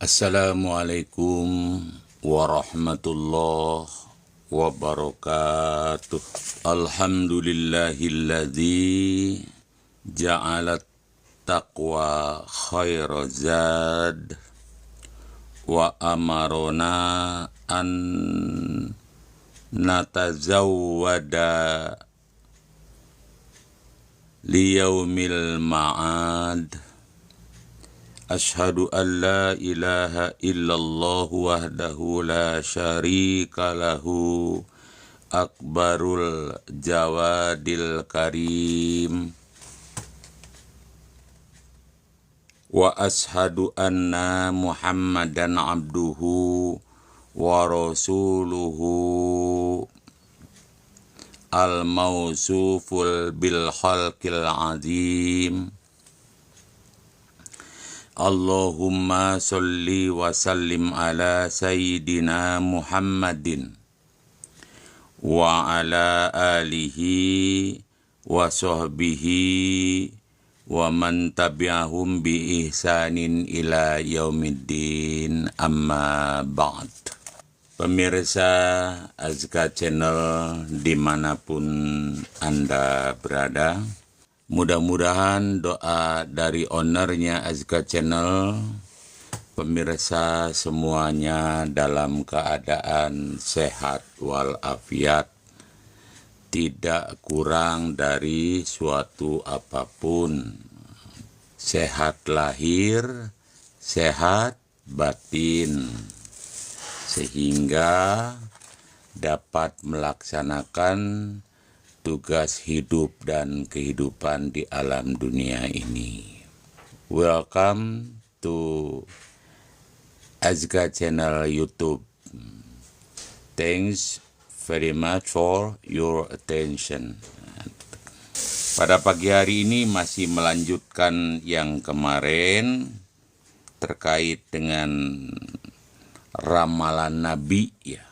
Assalamualaikum warahmatullahi wabarakatuh. Alhamdulillahilladzi ja'alat taqwa khairazad wa amarona an natazawwada liyaumil ma'ad. Ashhadu an la ilaha illallah wahdahu la syarika lahu akbarul jawadil karim wa ashhadu anna muhammadan abduhu wa rasuluhu al-mausuful bil khalqil azim. Allahumma sholli wa sallim ala sayyidina Muhammadin wa ala alihi wa sahbihi wa man tabi'ahum bi ihsanin ila yaumiddin, amma ba'd. Pemirsa Azka Channel dimanapun Anda berada, mudah-mudahan doa dari ownernya Azka Channel, pemirsa semuanya dalam keadaan sehat walafiat, tidak kurang dari suatu apapun, sehat lahir, sehat batin, sehingga dapat melaksanakan tugas hidup dan kehidupan di alam dunia ini. Welcome to Azka Channel YouTube. Thanks very much for your attention. Pada pagi hari ini masih melanjutkan yang kemarin terkait dengan ramalan Nabi, ya.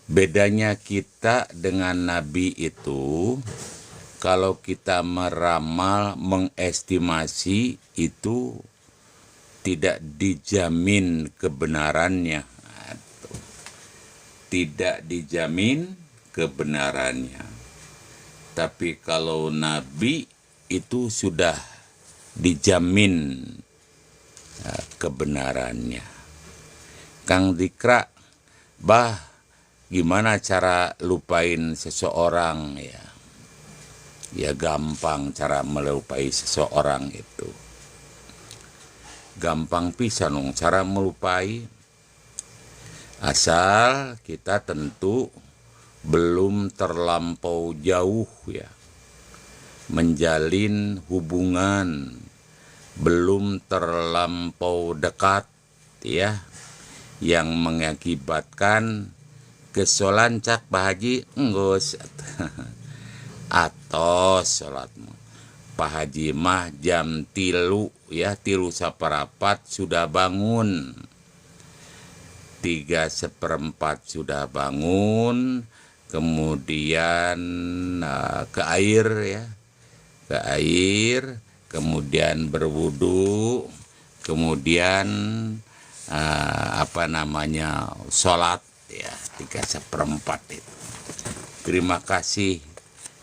Bedanya kita dengan Nabi itu, kalau kita meramal, mengestimasi, itu tidak dijamin kebenarannya. Tidak dijamin kebenarannya. Tapi kalau Nabi itu sudah dijamin kebenarannya. Kang Dikra, gimana cara lupain seseorang, ya? Ya gampang cara melupai seseorang itu. Gampang pisan dong cara melupai. Asal kita tentu belum terlampau jauh, ya, menjalin hubungan, belum terlampau dekat, ya, yang mengakibatkan kesolancak Pak Haji enggos atau sholatmu Pak Haji mah jam 3, ya, 3:15 sudah bangun, 3:15 sudah bangun, kemudian ke air, ya, ke air, kemudian berwudu, kemudian sholat, ya, 3:15 itu. Terima kasih.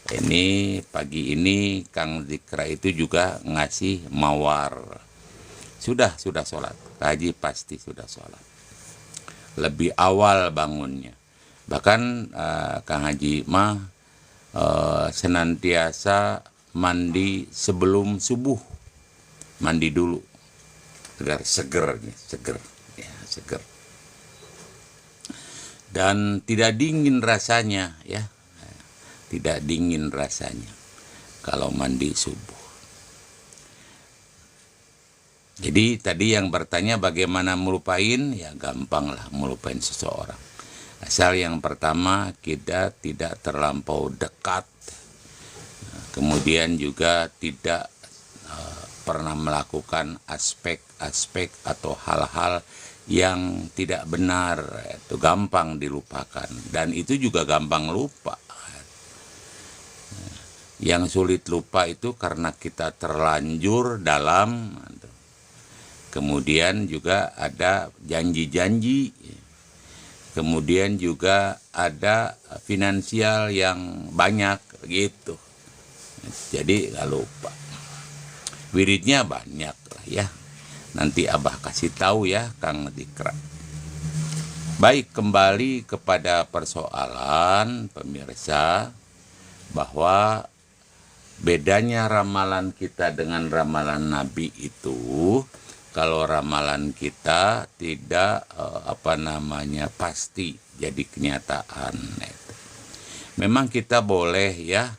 Ini pagi ini Kang Dikra itu juga ngasih mawar. Sudah sholat. Haji pasti sudah sholat. Lebih awal bangunnya. Bahkan Kang Haji mah senantiasa mandi sebelum subuh. Mandi dulu agar seger. Ya, seger. Dan tidak dingin rasanya, ya. Tidak dingin rasanya kalau mandi subuh. Jadi tadi yang bertanya bagaimana melupain, ya gampang lah melupain seseorang. Asal yang pertama kita tidak terlampau dekat. Kemudian juga tidak pernah melakukan aspek-aspek atau hal-hal yang tidak benar, itu gampang dilupakan. Dan itu juga gampang lupa. Yang sulit lupa itu karena kita terlanjur dalam kemudian juga ada janji-janji, kemudian juga ada finansial yang banyak gitu. Jadi nggak lupa, wiridnya banyak lah ya. Nanti Abah kasih tahu ya Kang Dikra. Baik, kembali kepada persoalan pemirsa, bahwa bedanya ramalan kita dengan ramalan Nabi itu, kalau ramalan kita tidak pasti jadi kenyataan. Memang kita boleh ya,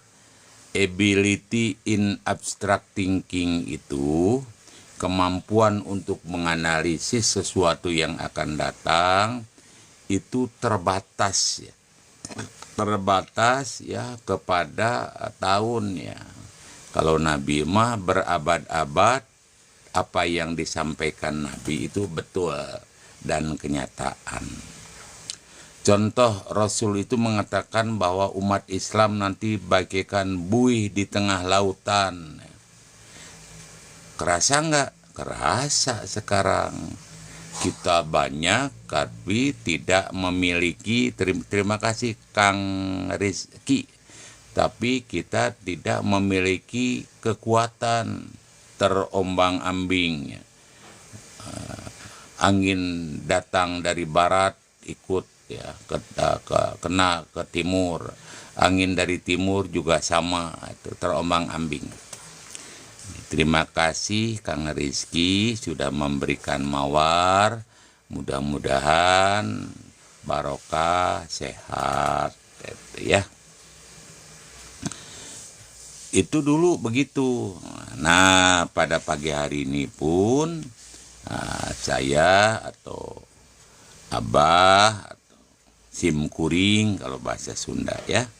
ability in abstract thinking itu, kemampuan untuk menganalisis sesuatu yang akan datang itu terbatas ya kepada tahun ya. Kalau Nabi mah berabad-abad, apa yang disampaikan Nabi itu betul dan kenyataan. Contoh, Rasul itu mengatakan bahwa umat Islam nanti bagaikan buih di tengah lautan. Kerasa nggak? Kerasa sekarang. Kita banyak tapi tidak memiliki, terima kasih Kang Rizky, tapi kita tidak memiliki kekuatan, terombang-ambing. Angin datang dari barat ikut ya kena ke timur, angin dari timur juga sama, itu terombang-ambing. Terima kasih Kang Rizky sudah memberikan mawar, mudah-mudahan barokah, sehat ya. Itu dulu begitu. Nah, pada pagi hari ini pun saya atau Abah atau Sim Kuring kalau bahasa Sunda ya,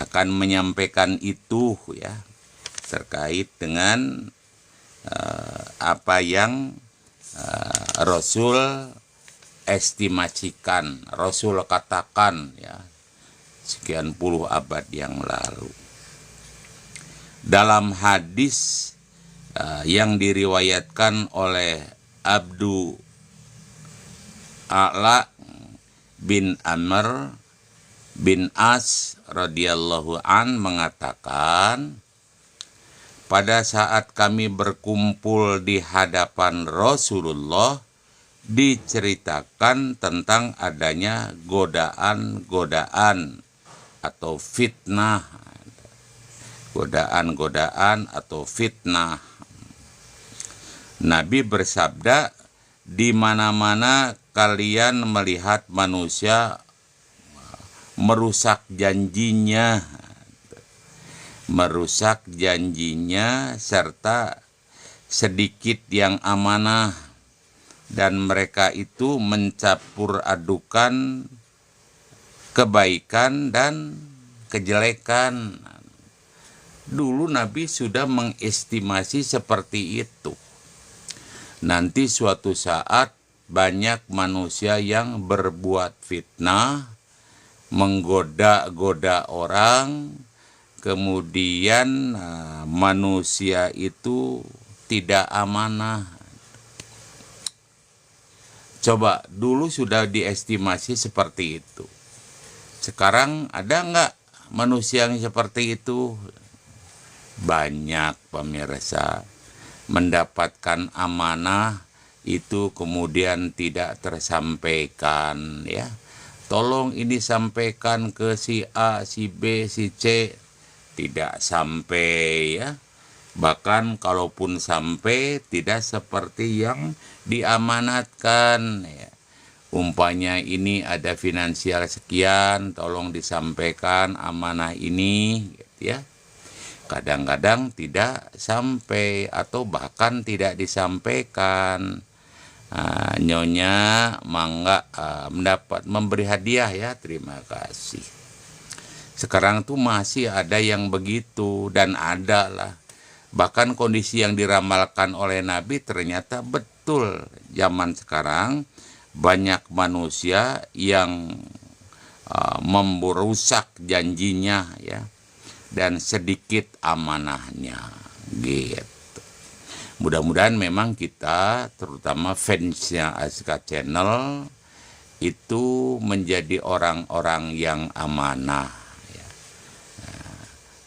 akan menyampaikan itu ya, terkait dengan apa yang Rasul estimasikan, Rasul katakan ya, sekian puluh abad yang lalu. Dalam hadis yang diriwayatkan oleh Abdu A'la bin Amr bin As radhiyallahu an mengatakan, pada saat kami berkumpul di hadapan Rasulullah, diceritakan tentang adanya godaan-godaan atau fitnah. Godaan-godaan atau fitnah. Nabi bersabda, di mana-mana kalian melihat manusia merusak janjinya, serta sedikit yang amanah, dan mereka itu mencampur adukan kebaikan dan kejelekan. Dulu Nabi sudah mengestimasi seperti itu. Nanti suatu saat banyak manusia yang berbuat fitnah, menggoda-goda orang, kemudian manusia itu tidak amanah. Coba, dulu sudah diestimasi seperti itu. Sekarang ada nggak manusia yang seperti itu? Banyak pemirsa. Mendapatkan amanah itu kemudian tidak tersampaikan ya. Tolong ini sampaikan ke si A, si B, si C. Tidak sampai ya. Bahkan kalaupun sampai tidak seperti yang diamanatkan ya. Umpanya ini ada finansial sekian, tolong disampaikan amanah ini gitu ya. Kadang-kadang tidak sampai atau bahkan tidak disampaikan. Nyonya mangga mendapat memberi hadiah ya, terima kasih. Sekarang tuh masih ada yang begitu, dan ada lah. Bahkan kondisi yang diramalkan oleh Nabi ternyata betul. Zaman sekarang banyak manusia yang merusak janjinya ya, dan sedikit amanahnya gitu. Mudah-mudahan memang kita, terutama fansnya Aska Channel, itu menjadi orang-orang yang amanah. Ya.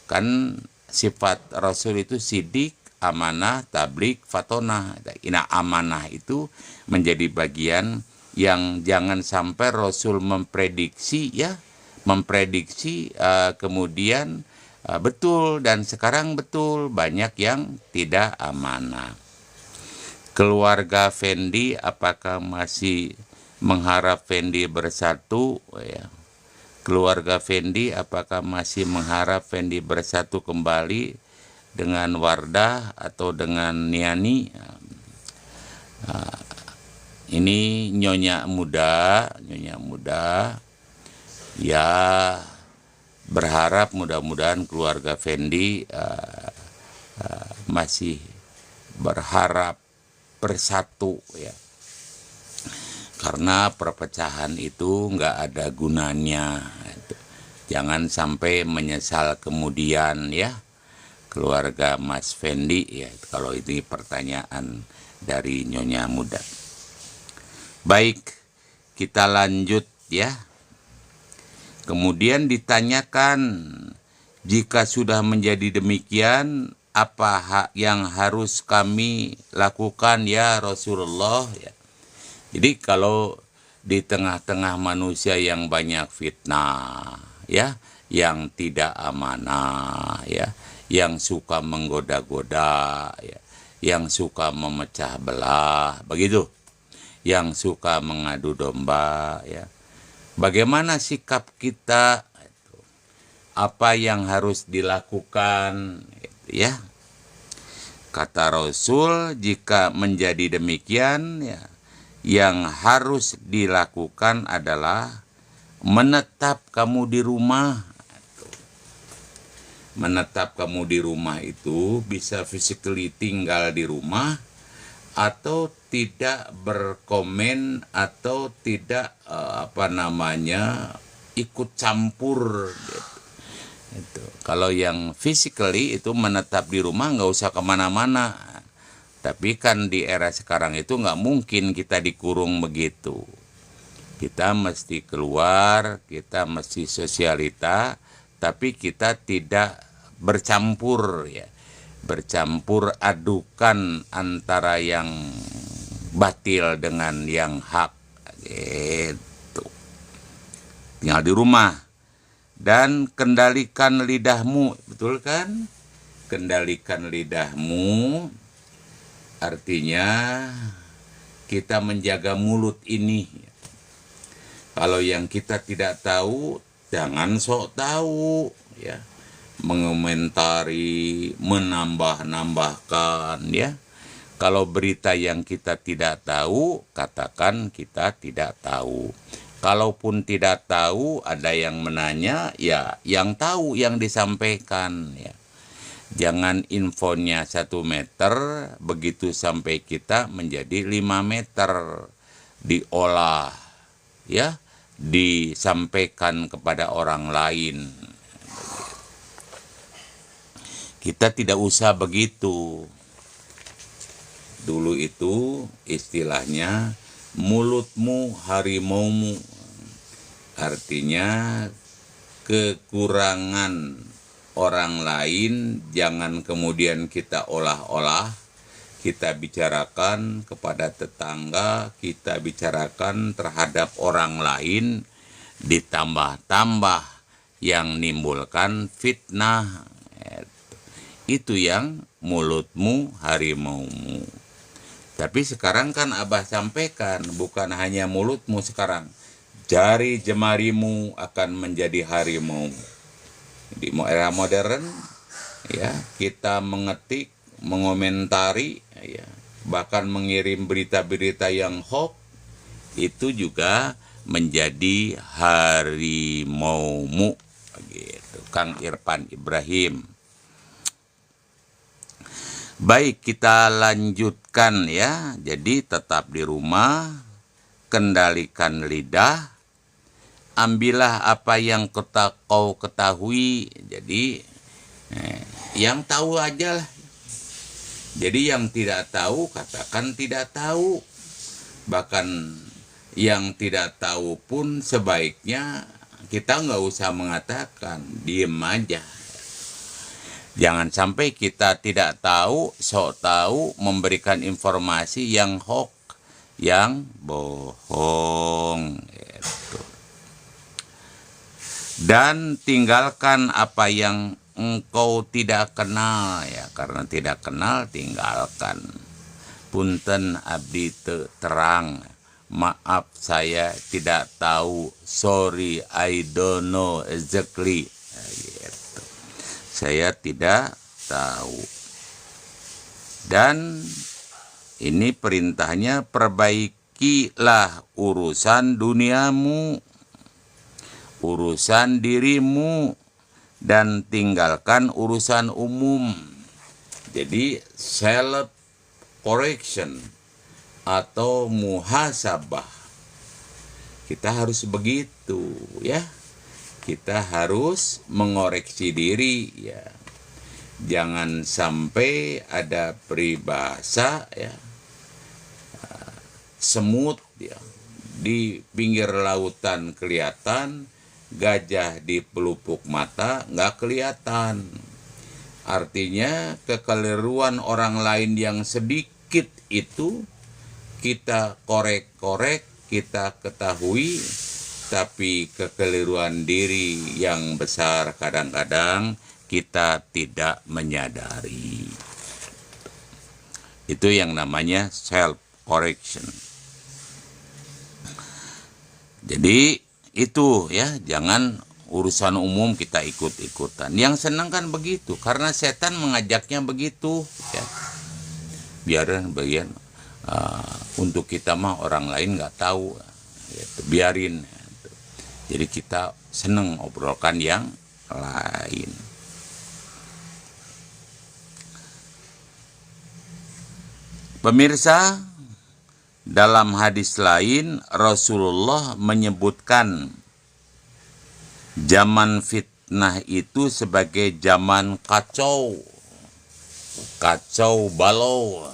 Kan sifat Rasul itu sidik, amanah, tablik, fatonah. Nah, amanah itu menjadi bagian yang jangan sampai Rasul memprediksi kemudian betul, dan sekarang betul banyak yang tidak amanah. Keluarga Fendi apakah masih mengharap Fendi bersatu? Ya. Keluarga Fendi apakah masih mengharap Fendi bersatu kembali dengan Wardah atau dengan Niani? Ini nyonya muda ya, berharap mudah-mudahan keluarga Fendi masih berharap bersatu ya, karena perpecahan itu nggak ada gunanya. Jangan sampai menyesal kemudian ya, keluarga Mas Fendi ya, kalau ini pertanyaan dari nyonya muda. Baik, kita lanjut ya. Kemudian ditanyakan, jika sudah menjadi demikian, apa yang harus kami lakukan ya Rasulullah ya. Jadi kalau di tengah-tengah manusia yang banyak fitnah ya, yang tidak amanah ya, yang suka menggoda-goda ya, yang suka memecah belah, begitu, yang suka mengadu domba ya. Bagaimana sikap kita? Apa yang harus dilakukan ya? Kata Rasul, jika menjadi demikian ya, yang harus dilakukan adalah menetap kamu di rumah. Menetap kamu di rumah itu bisa physically tinggal di rumah, atau tidak berkomen, atau tidak ikut campur gitu. Itu. Kalau yang physically itu menetap di rumah, nggak usah kemana-mana. Tapi kan di era sekarang itu nggak mungkin kita dikurung begitu. Kita mesti keluar, kita mesti sosialita, tapi kita tidak bercampur ya. Bercampur adukan antara yang batil dengan yang hak gitu. Tinggal di rumah dan kendalikan lidahmu, betul kan? Kendalikan lidahmu artinya kita menjaga mulut ini. Kalau yang kita tidak tahu, jangan sok tahu ya. Mengomentari, menambah-nambahkan ya. Kalau berita yang kita tidak tahu, katakan kita tidak tahu. Kalaupun tidak tahu, ada yang menanya, ya yang tahu yang disampaikan ya. Jangan infonya 1 meter, begitu sampai kita menjadi 5 meter. Diolah ya, disampaikan kepada orang lain. Kita tidak usah begitu. Dulu itu istilahnya mulutmu harimaumu. Artinya kekurangan orang lain jangan kemudian kita olah-olah. Kita bicarakan kepada tetangga, kita bicarakan terhadap orang lain, ditambah-tambah yang nimbulkan fitnah. Itu yang mulutmu harimaumu. Tapi sekarang kan Abah sampaikan, bukan hanya mulutmu sekarang, jari jemarimu akan menjadi harimau. Di era modern ya, kita mengetik, mengomentari ya, bahkan mengirim berita-berita yang hoax, itu juga menjadi harimaumu gitu. Kang Irfan Ibrahim. Baik, kita lanjutkan ya. Jadi tetap di rumah, kendalikan lidah, ambillah apa yang kau ketahui. Jadi yang tahu aja lah. Jadi yang tidak tahu katakan tidak tahu. Bahkan yang tidak tahu pun sebaiknya kita nggak usah mengatakan, diem aja. Jangan sampai kita tidak tahu, sok tahu, memberikan informasi yang hoax, yang bohong. Gitu. Dan tinggalkan apa yang engkau tidak kenal, ya, karena tidak kenal tinggalkan. Punten abdi teu terang, maaf saya tidak tahu, sorry I don't know exactly. Nah, gitu. Saya tidak tahu. Dan ini perintahnya, perbaikilah urusan duniamu, urusan dirimu, dan tinggalkan urusan umum. Jadi self correction atau muhasabah, kita harus begitu, ya. Kita harus mengoreksi diri, ya. Jangan sampai ada peribahasa, ya, semut, ya, di pinggir lautan kelihatan, gajah di pelupuk mata nggak kelihatan. Artinya kekeliruan orang lain yang sedikit itu kita korek-korek, kita ketahui, tapi kekeliruan diri yang besar kadang-kadang kita tidak menyadari. Itu yang namanya self correction. Jadi itu, ya, jangan urusan umum kita ikut-ikutan. Yang senang kan begitu, karena setan mengajaknya begitu, ya. Biarin bagian untuk kita mah orang lain nggak tahu, gitu. Biarin, gitu. Jadi kita senang obrolkan yang lain. Pemirsa, dalam hadis lain Rasulullah menyebutkan zaman fitnah itu sebagai zaman kacau, kacau balau.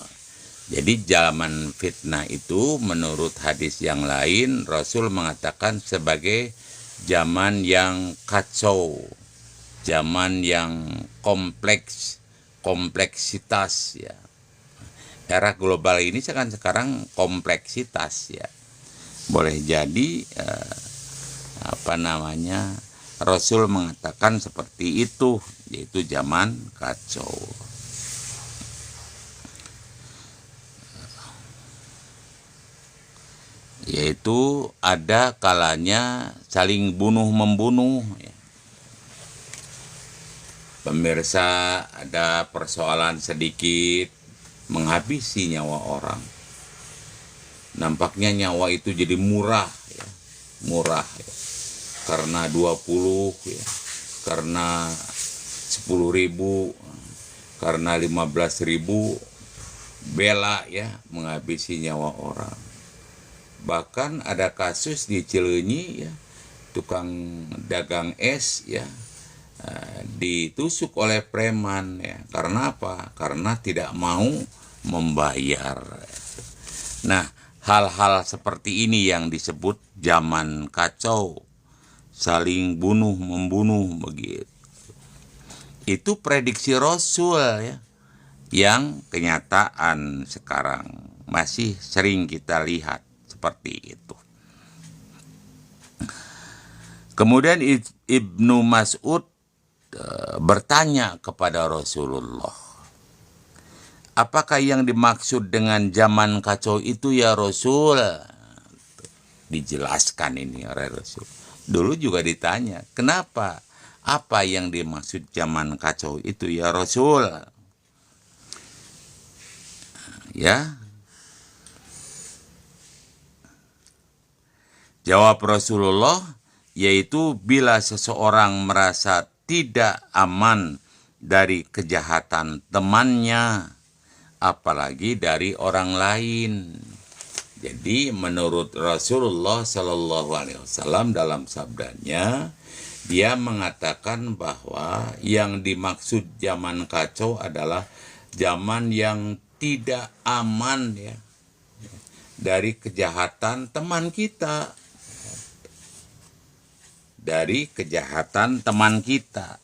Jadi zaman fitnah itu menurut hadis yang lain Rasul mengatakan sebagai zaman yang kacau, zaman yang kompleksitas, ya. Era global ini sekarang kompleksitas, ya. Boleh jadi Rasul mengatakan seperti itu, yaitu zaman kacau. Yaitu ada kalanya saling bunuh-membunuh, ya. Pemirsa, ada persoalan sedikit menghabisi nyawa orang. Nampaknya nyawa itu jadi murah, ya. Murah, ya. Karena 20, ya. Karena 10.000, karena 15.000, bela, ya, menghabisi nyawa orang. Bahkan ada kasus di Cileunyi, ya, tukang dagang es, ya, ditusuk oleh preman, ya. Karena apa? Karena tidak mau membayar. Nah, hal-hal seperti ini yang disebut zaman kacau, saling bunuh-membunuh begitu. Itu prediksi Rasul, ya, yang kenyataan sekarang masih sering kita lihat seperti itu. Kemudian Ibnu Mas'ud bertanya kepada Rasulullah, apakah yang dimaksud dengan zaman kacau itu ya Rasul? Dijelaskan ini oleh Rasul. Dulu juga ditanya, kenapa? Apa yang dimaksud zaman kacau itu ya Rasul? Ya. Jawab Rasulullah, yaitu bila seseorang merasa tidak aman dari kejahatan temannya, apalagi dari orang lain. Jadi menurut Rasulullah Shallallahu Alaihi Wasallam dalam sabdanya, dia mengatakan bahwa yang dimaksud zaman kacau adalah zaman yang tidak aman ya, dari kejahatan teman kita, dari kejahatan teman kita,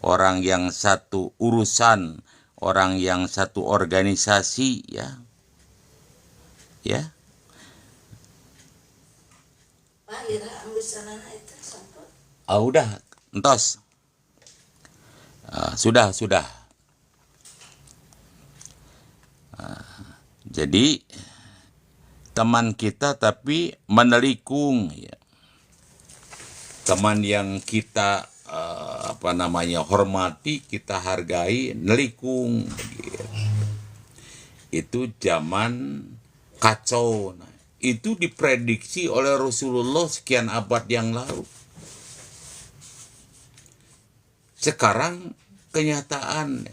orang yang satu urusan, orang yang satu organisasi ya. Ya. Udah, entos. Sudah. Jadi teman kita tapi menelikung ya. Teman yang kita hormati, kita hargai, nelikung begitu. Itu zaman kacau. Nah, itu diprediksi oleh Rasulullah sekian abad yang lalu. Sekarang kenyataan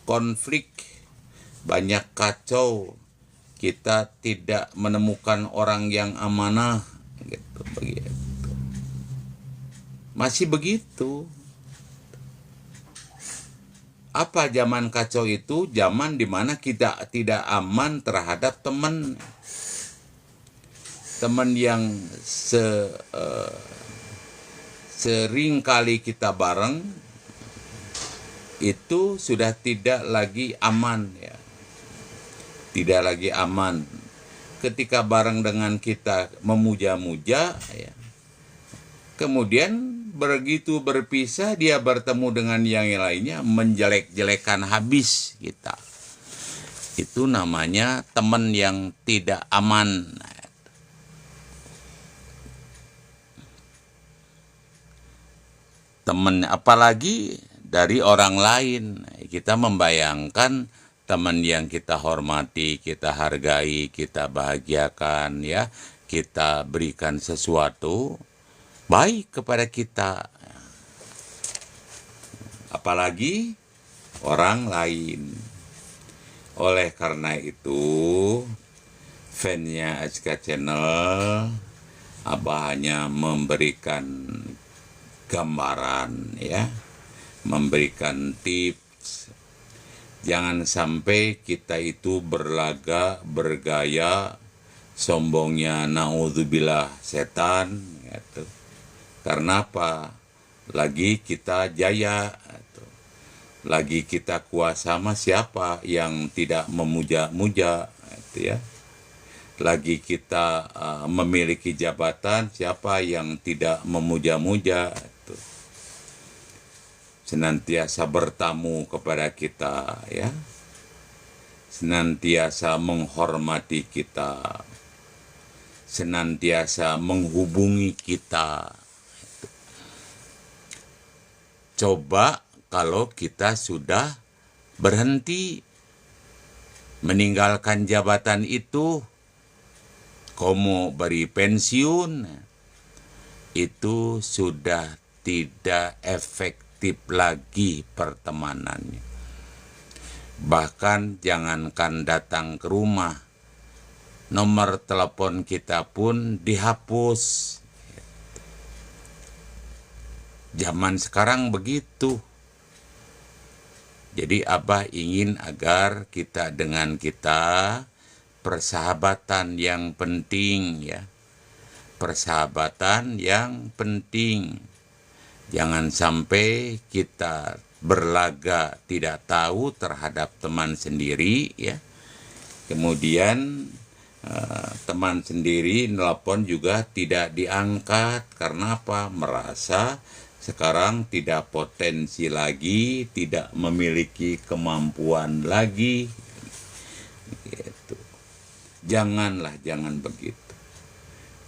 konflik, banyak kacau, kita tidak menemukan orang yang amanah gitu, begitu. Masih begitu. Apa zaman kacau itu? Zaman dimana kita tidak aman terhadap teman. Teman yang sering kali kita bareng, itu sudah tidak lagi aman ya. Tidak lagi aman. Ketika bareng dengan kita memuja-muja ya. Kemudian begitu berpisah, dia bertemu dengan yang lainnya, menjelek-jelekan habis kita. Itu namanya teman yang tidak aman. Teman apalagi dari orang lain. Kita membayangkan teman yang kita hormati, kita hargai, kita bahagiakan ya, kita berikan sesuatu baik kepada kita, apalagi orang lain. Oleh karena itu, fan-nya AJK Channel, Abah hanya memberikan gambaran ya, memberikan tips. Jangan sampai kita itu berlaga, bergaya, sombongnya naudzubillah setan gitu. Karena apa? Lagi kita jaya, lagi kita kuasa, sama siapa yang tidak memuja-muja, gitu ya. Lagi kita memiliki jabatan, siapa yang tidak memuja-muja, gitu. Senantiasa bertamu kepada kita, ya. Senantiasa menghormati kita, senantiasa menghubungi kita. Coba kalau kita sudah berhenti meninggalkan jabatan itu, komo beri pensiun, itu sudah tidak efektif lagi pertemanannya. Bahkan jangankan datang ke rumah, nomor telepon kita pun dihapus. Zaman sekarang begitu. Jadi Abah ingin agar kita dengan kita persahabatan yang penting ya. Persahabatan yang penting. Jangan sampai kita berlaga tidak tahu terhadap teman sendiri ya. Kemudian teman sendiri nelpon juga tidak diangkat. Karena apa? Merasa sekarang tidak potensi lagi, tidak memiliki kemampuan lagi. Gitu. Jangan begitu.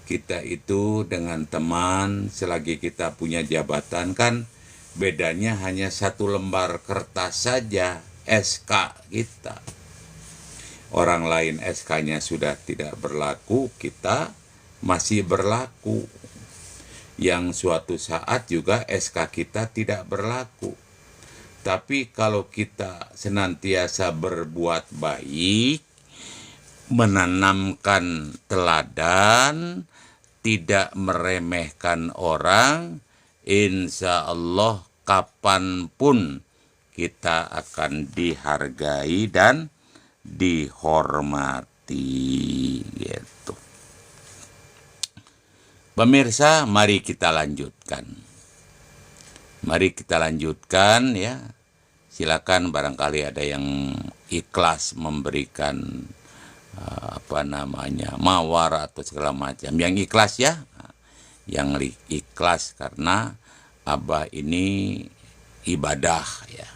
Kita itu dengan teman, selagi kita punya jabatan kan, bedanya hanya satu lembar kertas saja, SK kita. Orang lain SK-nya sudah tidak berlaku, kita masih berlaku. Yang suatu saat juga SK kita tidak berlaku. Tapi kalau kita senantiasa berbuat baik, menanamkan teladan, tidak meremehkan orang, insya Allah kapanpun kita akan dihargai dan dihormati gitu. Pemirsa, mari kita lanjutkan. Mari kita lanjutkan ya. Silakan barangkali ada yang ikhlas memberikan mawar atau segala macam. Yang ikhlas ya. Yang ikhlas karena Abah ini ibadah ya.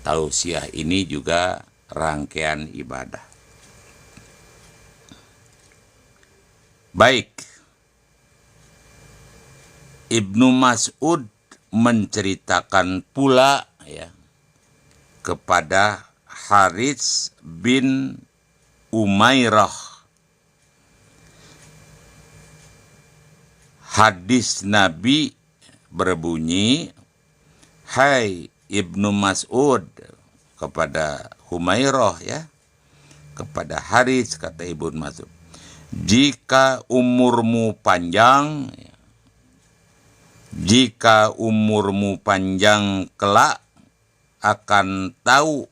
Tausiah ini juga rangkaian ibadah. Baik. Ibnu Mas'ud menceritakan pula ya kepada Harits bin Umairah. Hadis Nabi berbunyi, "Hai Ibnu Mas'ud," kepada Humairah ya, kepada Harits kata Ibnu Mas'ud, "Jika umurmu panjang, jika umurmu panjang kelak akan tahu."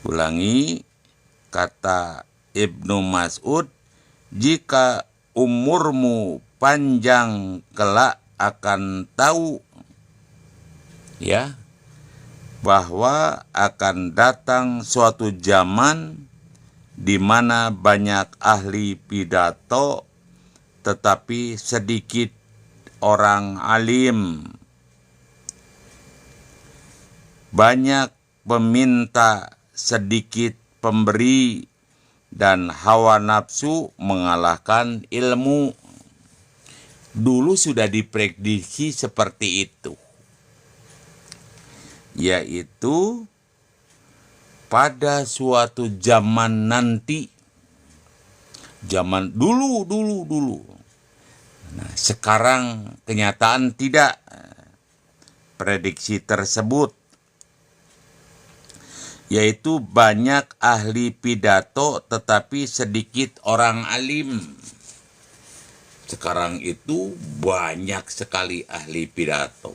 Ulangi, kata Ibnu Mas'ud, jika umurmu panjang kelak akan tahu ya bahwa akan datang suatu zaman di mana banyak ahli pidato tetapi sedikit orang alim, banyak peminta sedikit pemberi, dan hawa nafsu mengalahkan ilmu. Dulu sudah diprediksi seperti itu, yaitu pada suatu zaman nanti, zaman dulu. Nah, sekarang kenyataan tidak prediksi tersebut, yaitu banyak ahli pidato tetapi sedikit orang alim. Sekarang itu banyak sekali ahli pidato.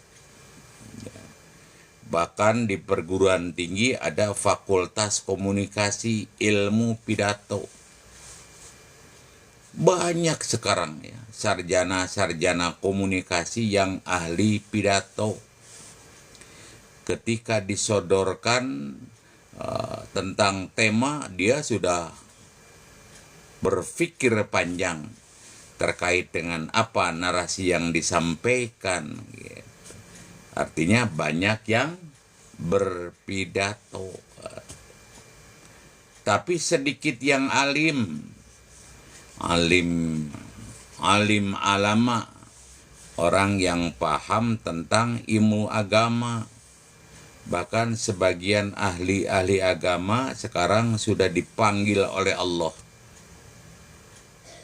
Bahkan di perguruan tinggi ada fakultas komunikasi ilmu pidato. Banyak sekarang ya sarjana-sarjana komunikasi yang ahli pidato. Ketika disodorkan tentang tema, dia sudah berpikir panjang terkait dengan apa narasi yang disampaikan gitu. Artinya banyak yang berpidato tapi sedikit yang alim alama, orang yang paham tentang ilmu agama. Bahkan sebagian ahli-ahli agama sekarang sudah dipanggil oleh Allah.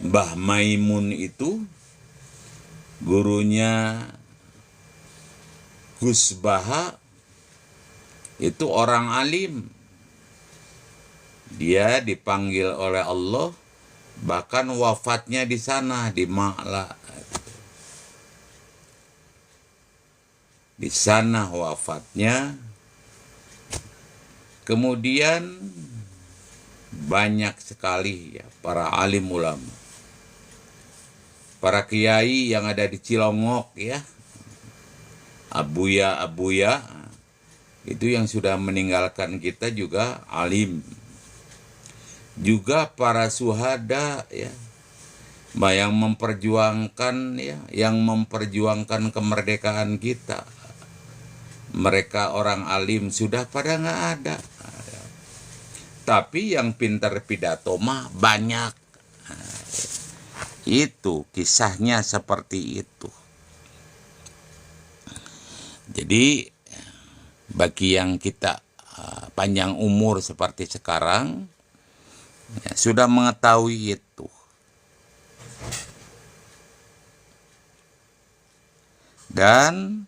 Mbah Maimun itu gurunya Gus Baha, itu orang alim. Dia dipanggil oleh Allah, bahkan wafatnya di sana, di Ma'la. Di sana wafatnya. Kemudian banyak sekali ya para alim ulama, para kiai yang ada di Cilongok ya, abuya itu yang sudah meninggalkan kita juga alim. Juga para suhada ya, yang memperjuangkan ya, yang memperjuangkan kemerdekaan kita. Mereka orang alim sudah pada nggak ada. Tapi yang pintar pidato mah banyak. Itu kisahnya seperti itu. Jadi bagi yang kita panjang umur seperti sekarang ya, sudah mengetahui itu. Dan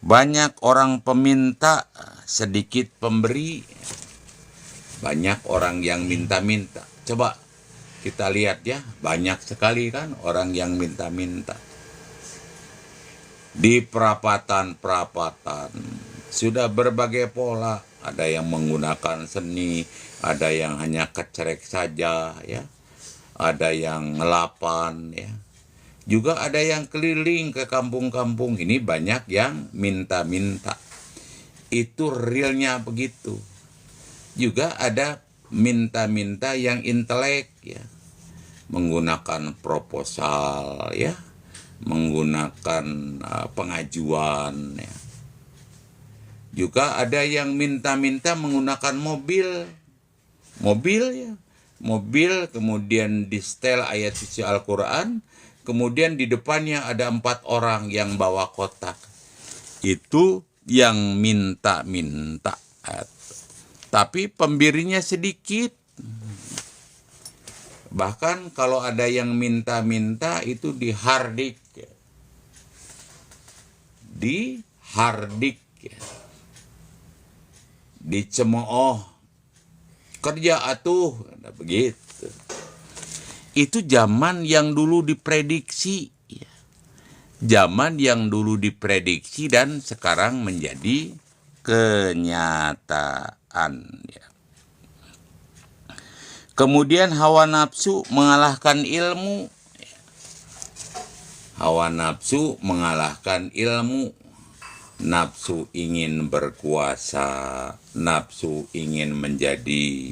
banyak orang peminta, sedikit pemberi. Banyak orang yang minta-minta. Coba kita lihat ya, banyak sekali kan orang yang minta-minta. Di perapatan-perapatan, Sudah berbagai pola, ada yang menggunakan seni, ada yang hanya kecerek saja, ya, ada yang ngelapan, ya, juga ada yang keliling ke kampung-kampung. Ini banyak yang minta-minta. Itu realnya begitu. Juga ada minta-minta yang intelek, ya, menggunakan proposal, ya, menggunakan pengajuan, ya. Juga ada yang minta-minta menggunakan mobil, ya, mobil, kemudian di setel ayat suci Al-Quran, kemudian di depannya ada 4 orang yang bawa kotak. Itu yang minta-minta. Tapi pemberinya sedikit. Bahkan kalau ada yang minta-minta itu dihardik. Dicemooh, kerja atuh, begitu. Itu zaman yang dulu diprediksi, ya. Zaman yang dulu diprediksi dan sekarang menjadi kenyataan, ya. Kemudian hawa nafsu mengalahkan ilmu. Hawa nafsu mengalahkan ilmu. Nafsu ingin berkuasa, nafsu ingin menjadi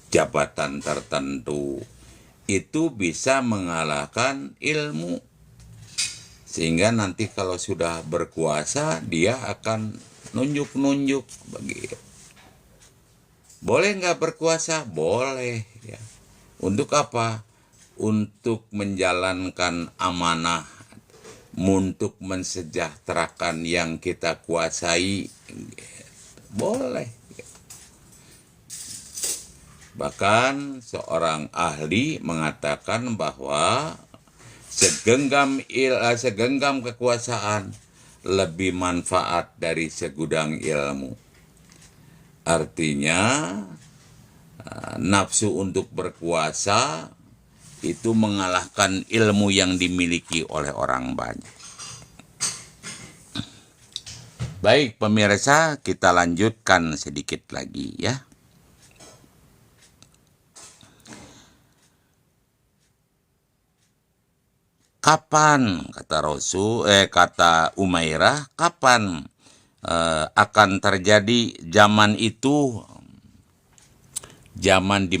jabatan tertentu, itu bisa mengalahkan ilmu. Sehingga nanti kalau sudah berkuasa, dia akan nunjuk-nunjuk begitu. Boleh nggak berkuasa? Boleh, ya. Untuk apa? Untuk menjalankan amanah, untuk mensejahterakan yang kita kuasai, boleh. Bahkan seorang ahli mengatakan bahwa segenggam kekuasaan lebih manfaat dari segudang ilmu. Artinya nafsu untuk berkuasa itu mengalahkan ilmu yang dimiliki oleh orang banyak. Baik pemirsa, kita lanjutkan sedikit lagi, ya. Kapan, kata Umairah, kapan akan terjadi zaman itu, zaman di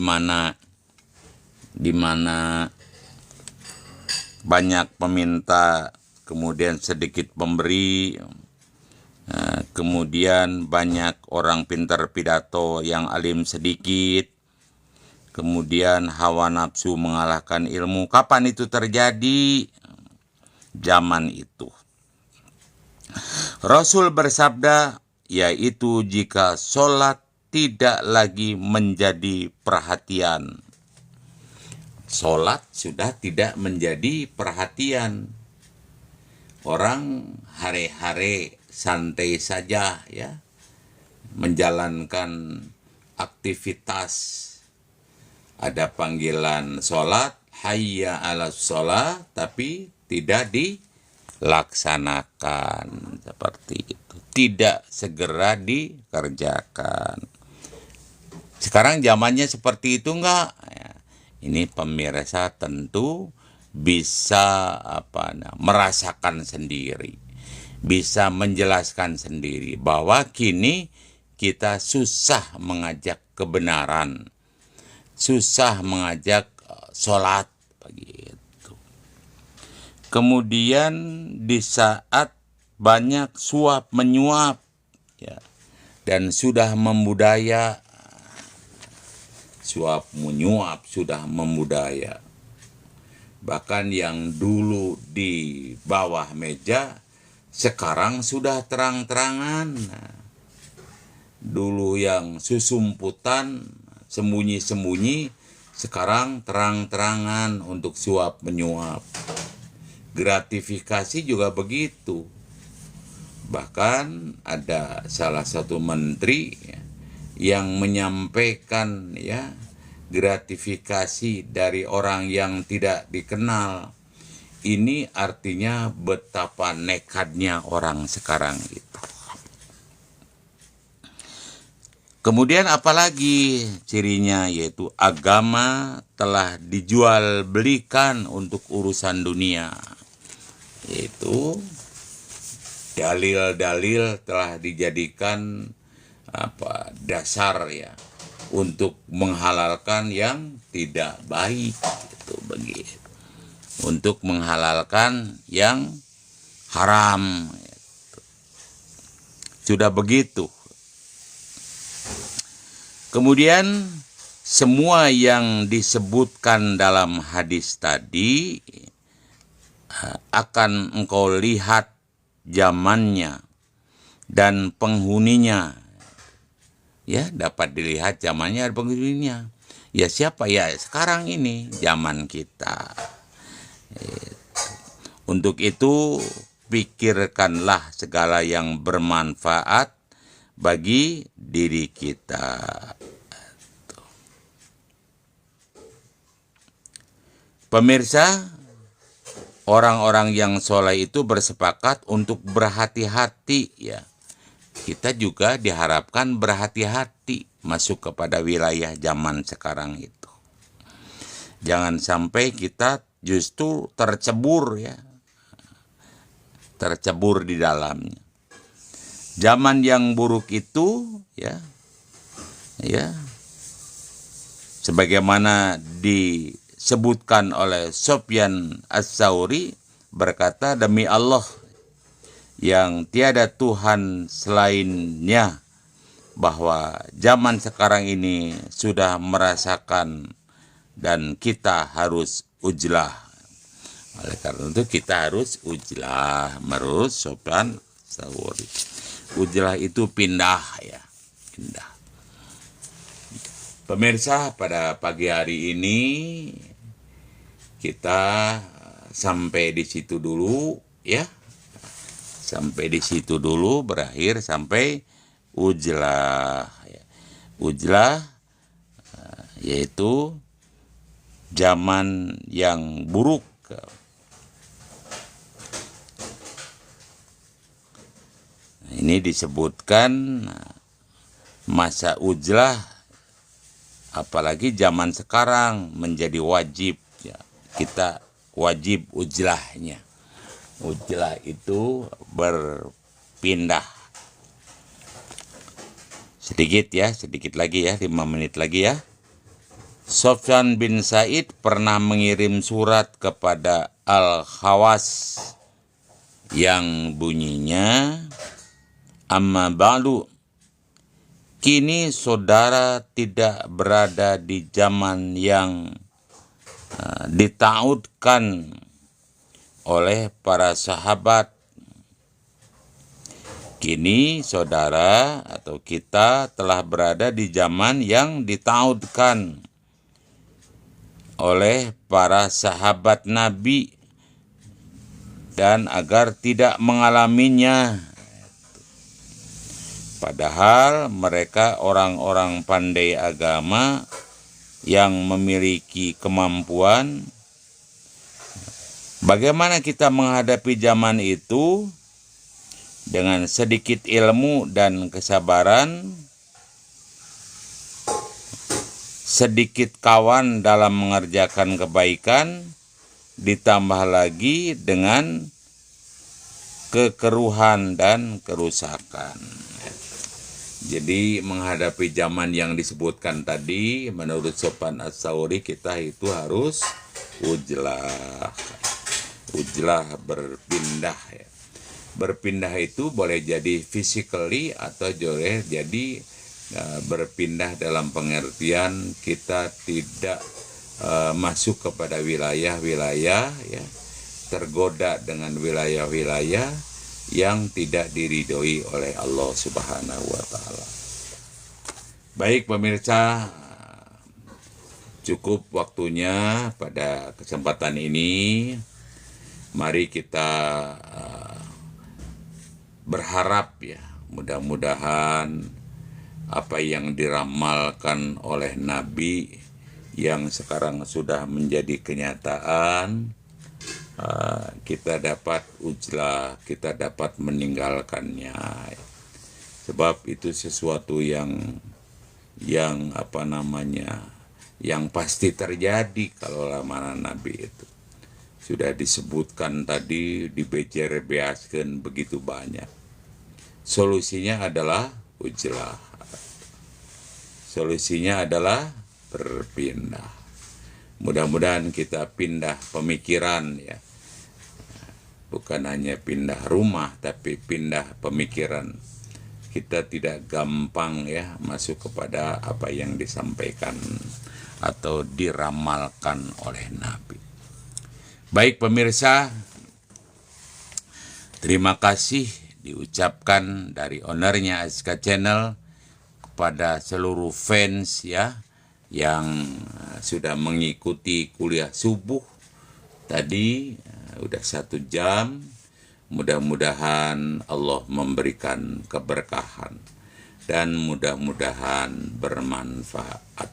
mana banyak peminta, kemudian sedikit pemberi, kemudian banyak orang pintar pidato yang alim sedikit, kemudian hawa nafsu mengalahkan ilmu. Kapan itu terjadi? Zaman itu. Rasul bersabda, yaitu jika sholat tidak lagi menjadi perhatian. Sholat sudah tidak menjadi perhatian. Orang hari-hari santai saja, ya, menjalankan aktivitas. Ada panggilan sholat, hayya ala sholat, tapi tidak dilaksanakan seperti itu. Tidak segera dikerjakan. Sekarang zamannya seperti itu enggak? Ini pemirsa tentu bisa merasakan sendiri, bisa menjelaskan sendiri bahwa kini kita susah mengajak kebenaran, susah mengajak sholat begitu. Kemudian di saat banyak suap menyuap, ya, dan sudah membudaya. Suap menyuap sudah membudaya. Bahkan yang dulu di bawah meja, sekarang sudah terang-terangan. Dulu yang susumputan, sembunyi-sembunyi, sekarang terang-terangan untuk suap menyuap. Gratifikasi juga begitu. Bahkan ada salah satu menteri, ya, yang menyampaikan, ya, gratifikasi dari orang yang tidak dikenal. Ini artinya betapa nekatnya orang sekarang itu. Kemudian apalagi cirinya, yaitu agama telah dijual belikan untuk urusan dunia. Yaitu dalil-dalil telah dijadikan dasar ya untuk menghalalkan yang tidak baik, itu begitu. Untuk menghalalkan yang haram. Sudah begitu. Kemudian semua yang disebutkan dalam hadis tadi akan engkau lihat zamannya dan penghuninya. Ya, dapat dilihat zamannya dan penghuninya. Ya siapa ya? Sekarang ini zaman kita. Untuk itu pikirkanlah segala yang bermanfaat bagi diri kita. Pemirsa, orang-orang yang soleh itu bersepakat untuk berhati-hati ya. Kita juga diharapkan berhati-hati masuk kepada wilayah zaman sekarang itu. Jangan sampai kita justru tercebur ya. Tercebur di dalamnya. Zaman yang buruk itu ya sebagaimana disebutkan oleh Sufyan Ats-Tsauri, berkata, demi Allah yang tiada Tuhan selainnya, bahwa zaman sekarang ini sudah merasakan dan kita harus ujlah. Oleh karena itu kita harus ujlah menurut Sufyan Ats-Tsauri. Ujlah itu pindah ya, pindah. Pemirsa, pada pagi hari ini kita sampai di situ dulu ya. Sampai di situ dulu, berakhir sampai ujlah. Ujlah yaitu zaman yang buruk. Ini disebutkan masa ujlah, apalagi zaman sekarang menjadi wajib ya. Kita wajib ujlahnya. Ujlah itu berpindah. Sedikit lagi ya, 5 menit lagi ya. Sufyan bin Sa'id pernah mengirim surat kepada Al-Khawas yang bunyinya, amma ba'du, kini saudara tidak berada di zaman yang ditaudkan oleh para sahabat. Kini saudara atau kita telah berada di zaman yang ditaudkan oleh para sahabat Nabi, dan agar tidak mengalaminya. Padahal mereka orang-orang pandai agama yang memiliki kemampuan. Bagaimana kita menghadapi zaman itu? Dengan sedikit ilmu dan kesabaran, sedikit kawan dalam mengerjakan kebaikan, ditambah lagi dengan kekeruhan dan kerusakan. Jadi menghadapi zaman yang disebutkan tadi, menurut Sufyan Ats-Tsauri, kita itu harus ujlah. Ujlah berpindah ya. Berpindah itu boleh jadi physically atau boleh jadi berpindah dalam pengertian kita tidak masuk kepada wilayah-wilayah ya, tergoda dengan wilayah-wilayah yang tidak diridhoi oleh Allah Subhanahu wa Ta'ala. Baik pemirsa, cukup waktunya pada kesempatan ini. Mari kita berharap ya, mudah-mudahan apa yang diramalkan oleh Nabi yang sekarang sudah menjadi kenyataan, kita dapat ujlah, kita dapat meninggalkannya. Sebab itu sesuatu yang yang yang pasti terjadi kalau lamaran Nabi itu. Sudah disebutkan tadi, dibejer-beaskeun begitu banyak. Solusinya adalah ujlah. Solusinya adalah berpindah. Mudah-mudahan kita pindah pemikiran ya. Bukan hanya pindah rumah, tapi pindah pemikiran. Kita tidak gampang ya masuk kepada apa yang disampaikan atau diramalkan oleh Nabi. Baik pemirsa, terima kasih diucapkan dari ownernya SK Channel kepada seluruh fans ya yang sudah mengikuti kuliah subuh tadi udah 1 jam. Mudah-mudahan Allah memberikan keberkahan dan mudah-mudahan bermanfaat.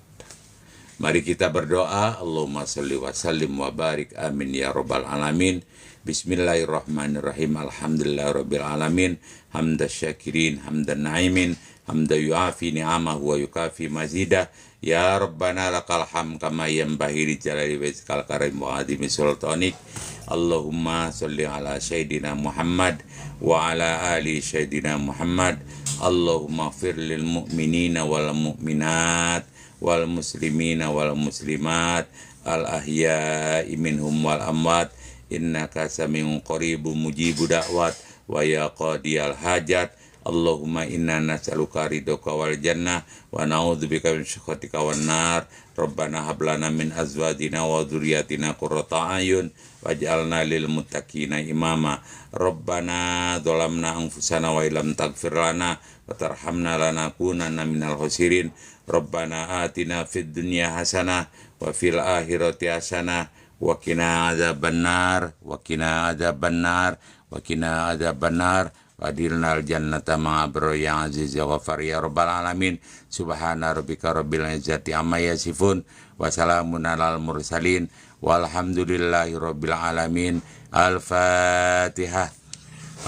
Mari kita berdoa. Allahumma salli wa sallim wa barik amin ya rabbal alamin. Bismillahirrahmanirrahim. Alhamdulillahirabbil alamin. Hamdan syakirin, hamdan na'imin, hamdan yu'afi ni'amahu wa yukafi mazidah. Ya Rabbana lakal hamd kama yanbaghi li jalali wajhikal karim wa azimi sultanik. Allahumma salli ala sayyidina Muhammad wa ala ali sayyidina Muhammad. Allahumma fir lil mu'minina wal mu'minat wal muslimina wal muslimat al ahya'i minhum wal amwat innaka sami'un qaribun mujibu da'wat wa ya qadiyal hajat. Allahumma inna nas'aluka ridhoka wal jannah wa na'udzubika min syakhatika wan nar. Rabbana hab lana min azwajina wa dzurriyyatina qurrata a'yun waj'alna lil muttaqina imama. Rabbana dzalamna anfusana wa illam taghfir lana wa tarhamna lanakunanna minal khasirin. Rabbana atina fid dunya hasanah wa fil akhirati hasanah wa qina adzabannar wa qina adzabannar wa qina adzabannar wa jannata ma'abro ya aziz ya ghafar ya rabbal alamin. Subhana rabbika rabbil izzati amma yasifun wa salamun alal mursalin walhamdulillahi rabbil alamin. Al-Fatihah.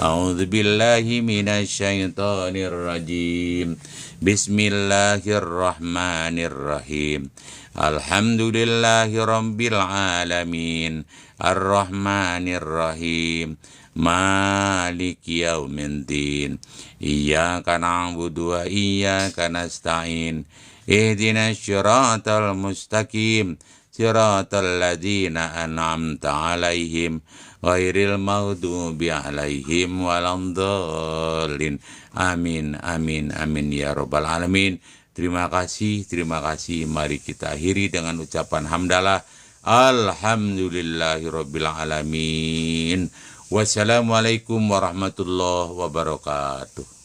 A'udzu billahi minasy syaithanir rajim. Bismillahirrahmanirrahim. Alhamdulillahi rabbil alamin. Ar-Rahmanir Rahim. Maliki yaumiddin. Iyyaka na'budu wa iyyaka nasta'in. Ihdinas siratal mustaqim. Siratal ladzina an'amta 'alaihim ghairil maghdubi 'alaihim waladhdallin. Amin amin amin ya rabbal alamin. Terima kasih. Mari kita akhiri dengan ucapan hamdalah. Alhamdulillahirabbil alamin. Wassalamualaikum warahmatullahi wabarakatuh.